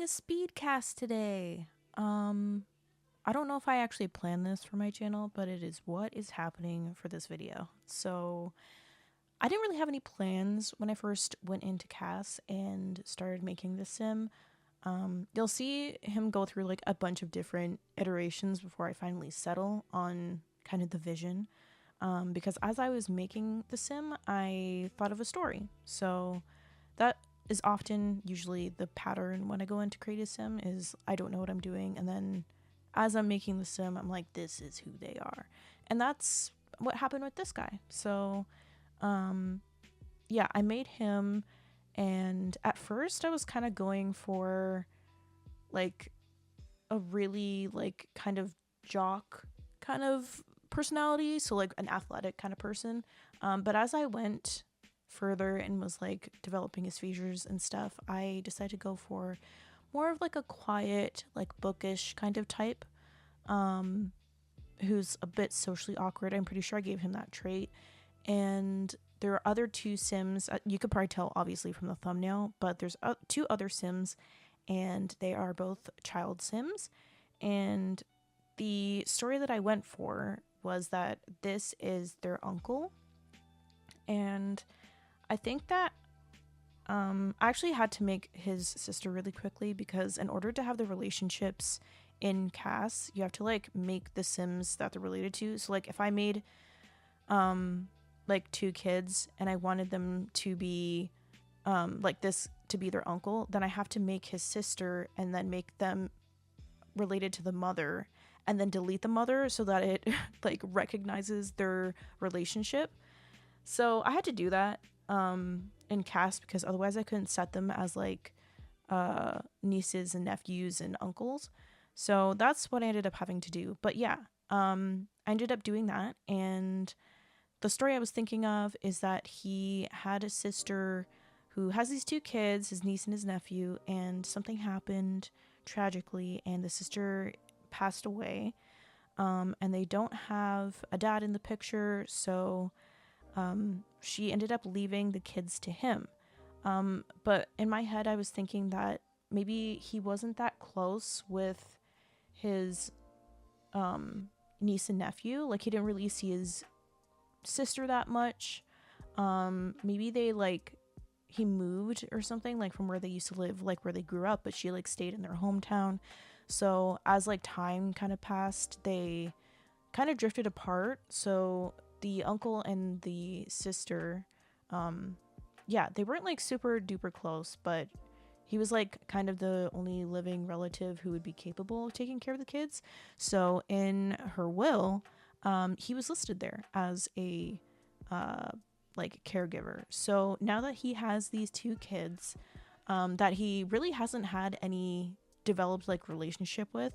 a speed cast today. I don't know if I actually planned this for my channel, but it is what is happening for this video. So I didn't really have any plans when I first went into CAS and started making this sim. You'll see him go through like a bunch of different iterations before I finally settle on kind of the vision. Because as I was making the sim, I thought of a story. So that is often usually the pattern when I go into create a sim is I don't know what I'm doing, and then as I'm making the sim, I'm like, this is who they are. And that's what happened with this guy. So yeah, I made him, and at first I was kind of going for like a really like kind of jock kind of personality, so like an athletic kind of person. But as I went further and was like developing his features and stuff, I decided to go for more of like a quiet, like bookish kind of type, who's a bit socially awkward. I'm pretty sure I gave him that trait. And there are other two sims, you could probably tell obviously from the thumbnail, but there's two other sims, and they are both child sims. And the story that I went for was that this is their uncle. And I think that I actually had to make his sister really quickly, because in order to have the relationships in CAS, you have to like make the sims that they're related to. So like if I made like two kids and I wanted them to be like this to be their uncle, then I have to make his sister and then make them related to the mother, and then delete the mother so that it like recognizes their relationship. So I had to do that in CAS, because otherwise I couldn't set them as like nieces and nephews and uncles. So that's what I ended up having to do. But yeah, I ended up doing that, and the story I was thinking of is that he had a sister who has these two kids, his niece and his nephew, and something happened tragically, and the sister passed away. And they don't have a dad in the picture, so she ended up leaving the kids to him. But in my head, I was thinking that maybe he wasn't that close with his niece and nephew. Like, he didn't really see his sister that much. Maybe they like he moved or something, like from where they used to live, like where they grew up, but she like stayed in their hometown. So as like time kind of passed, they kind of drifted apart. So the uncle and the sister, yeah, they weren't like super duper close, but he was like kind of the only living relative who would be capable of taking care of the kids. So in her will, he was listed there as a like caregiver. So now that he has these two kids, that he really hasn't had any developed like relationship with,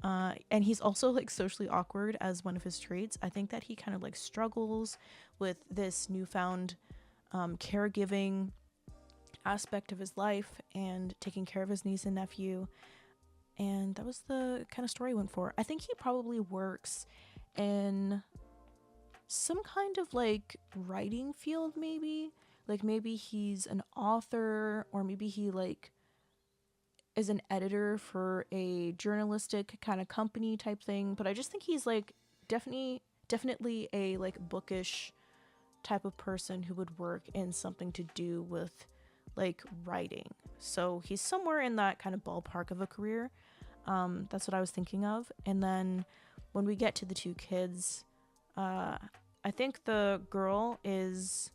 and he's also like socially awkward as one of his traits. I think that he kind of like struggles with this newfound caregiving aspect of his life and taking care of his niece and nephew. And that was the kind of story I went for. I think he probably works in some kind of like writing field, maybe. Like maybe he's an author, or maybe he like is an editor for a journalistic kind of company type thing. But I just think he's like definitely a like bookish type of person who would work in something to do with like writing. So he's somewhere in that kind of ballpark of a career. That's what I was thinking of. And then when we get to the two kids, I think the girl is,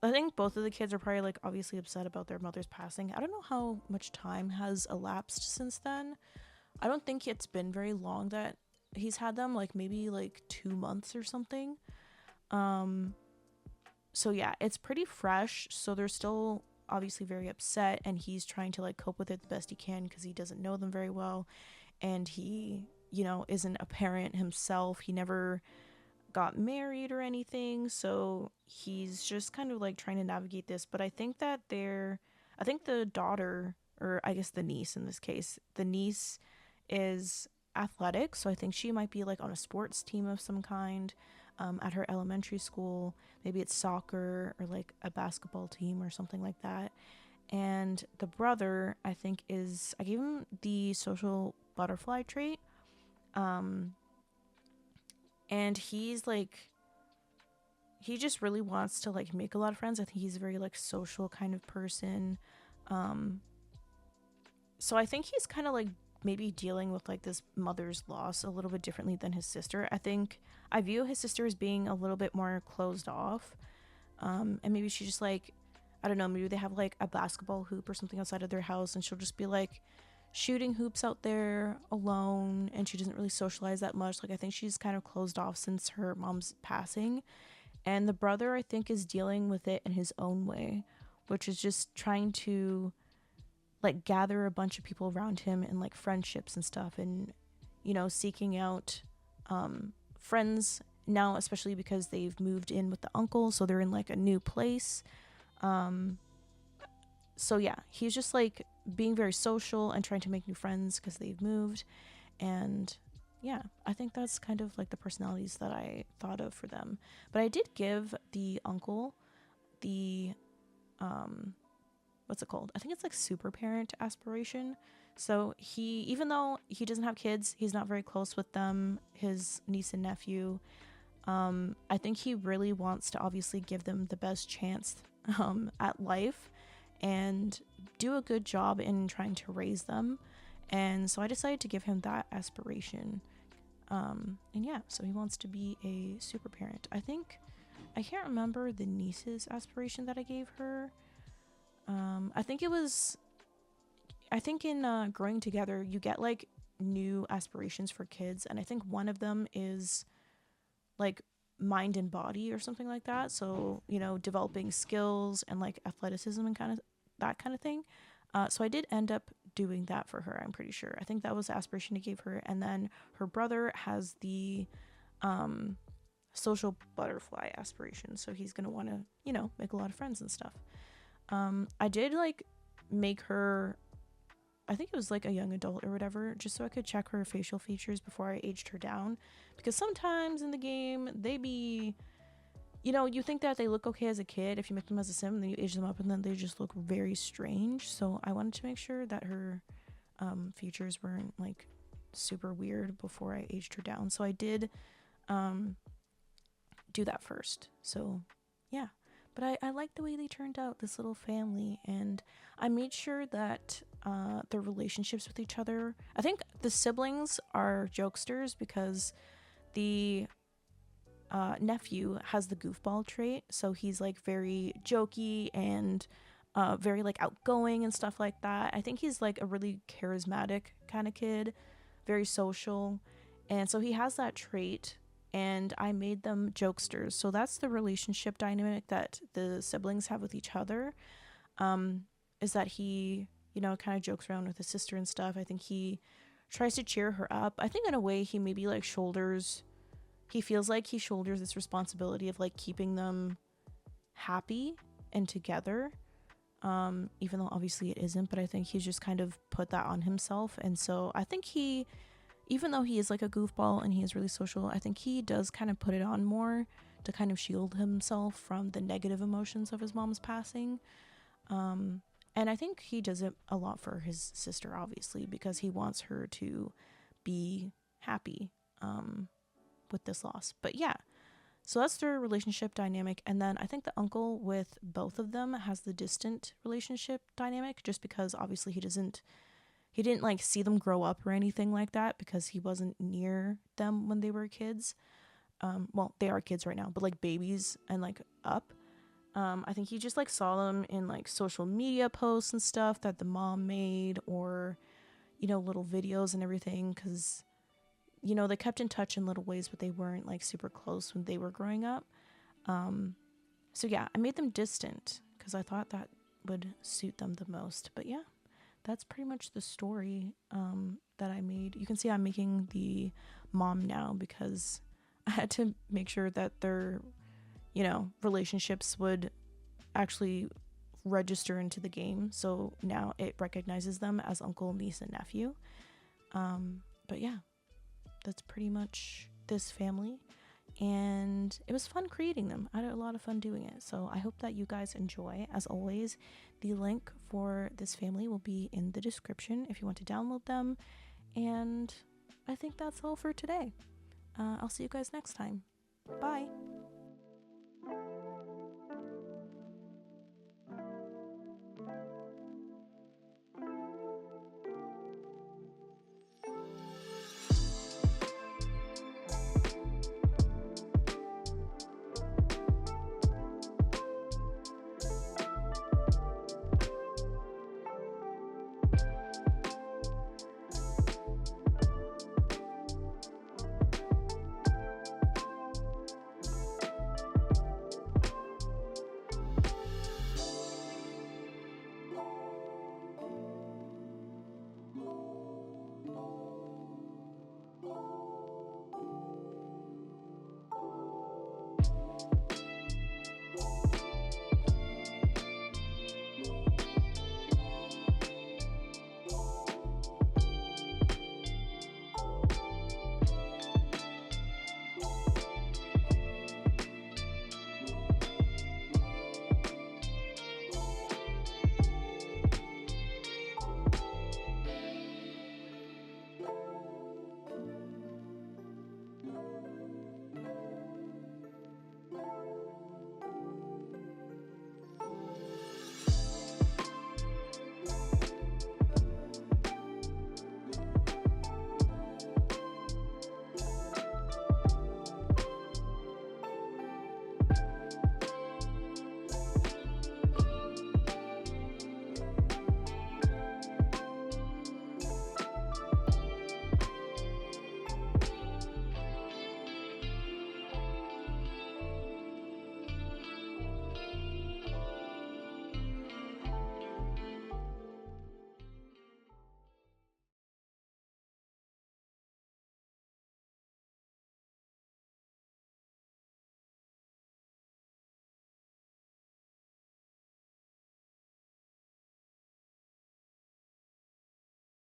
I think both of the kids are probably like obviously upset about their mother's passing. I don't know how much time has elapsed since then. I don't think it's been very long that he's had them, like maybe like 2 months or something. So yeah, it's pretty fresh. So they're still obviously very upset, and he's trying to like cope with it the best he can because he doesn't know them very well, and he, you know, isn't a parent himself. He never got married or anything, so he's just kind of like trying to navigate this. But I think that I think the daughter, or I guess the niece in this case, the niece is athletic, so I think she might be like on a sports team of some kind at her elementary school. Maybe it's soccer or like a basketball team or something like that. And the brother, I think, I gave him the social butterfly trait. And he's like, he just really wants to like make a lot of friends. I think he's a very like social kind of person. So I think he's kind of like maybe dealing with like this mother's loss a little bit differently than his sister. I view his sister as being a little bit more closed off. And maybe she just like, I don't know, maybe they have like a basketball hoop or something outside of their house and she'll just be like shooting hoops out there alone, and she doesn't really socialize that much. Like I think she's kind of closed off since her mom's passing. And the brother, I think, is dealing with it in his own way, which is just trying to like gather a bunch of people around him and like friendships and stuff, and seeking out friends now, especially because they've moved in with the uncle, so they're in like a new place. So yeah, he's just like being very social and trying to make new friends because they've moved. And yeah, I think that's kind of like the personalities that I thought of for them. But I did give the uncle the what's it called? I think it's like super parent aspiration. So even though he doesn't have kids, he's not very close with them, his niece and nephew. I think he really wants to obviously give them the best chance at life and do a good job in trying to raise them. And so I decided to give him that aspiration. And yeah, so he wants to be a super parent. I can't remember the niece's aspiration that I gave her. I think in growing together, you get like new aspirations for kids. And I think one of them is like mind and body or something like that. So, developing skills and like athleticism and kind of that kind of thing. So I did end up doing that for her, I'm pretty sure. I think that was the aspiration I gave her. And then her brother has the social butterfly aspiration. So he's going to want to, make a lot of friends and stuff. I did like make her, I think it was like a young adult or whatever, just so I could check her facial features before I aged her down. Because sometimes in the game, they be, you think that they look okay as a kid if you make them as a sim, and then you age them up and then they just look very strange. So I wanted to make sure that her features weren't like super weird before I aged her down. So I did do that first. So yeah. But I like the way they turned out, this little family, and I made sure that their relationships with each other, I think the siblings are jokesters because the nephew has the goofball trait, so he's like very jokey and very like outgoing and stuff like that. I think he's like a really charismatic kind of kid, very social, and so he has that trait. And I made them jokesters. So that's the relationship dynamic that the siblings have with each other. Is that he, kind of jokes around with his sister and stuff. I think he tries to cheer her up. I think in a way he maybe like he feels like he shoulders this responsibility of like keeping them happy and together. Even though obviously it isn't, but I think he's just kind of put that on himself. And so I think even though he is like a goofball and he is really social, I think he does kind of put it on more to kind of shield himself from the negative emotions of his mom's passing. And I think he does it a lot for his sister, obviously, because he wants her to be happy with this loss. But yeah, so that's their relationship dynamic. And then I think the uncle with both of them has the distant relationship dynamic, just because obviously he didn't like see them grow up or anything like that because he wasn't near them when they were kids. Well, they are kids right now, but like babies and like up. I think he just like saw them in like social media posts and stuff that the mom made, or, little videos and everything. Cause, they kept in touch in little ways, but they weren't like super close when they were growing up. So yeah, I made them distant because I thought that would suit them the most. But yeah, that's pretty much the story that I made. You can see I'm making the mom now because I had to make sure that their, relationships would actually register into the game. So now it recognizes them as uncle, niece, and nephew. But yeah, that's pretty much this family. and it was fun creating them. I had a lot of fun doing it, so I hope that you guys enjoy. As always, the link for this family will be in the description if you want to download them, and I think that's all for today. I'll see you guys next time. Bye!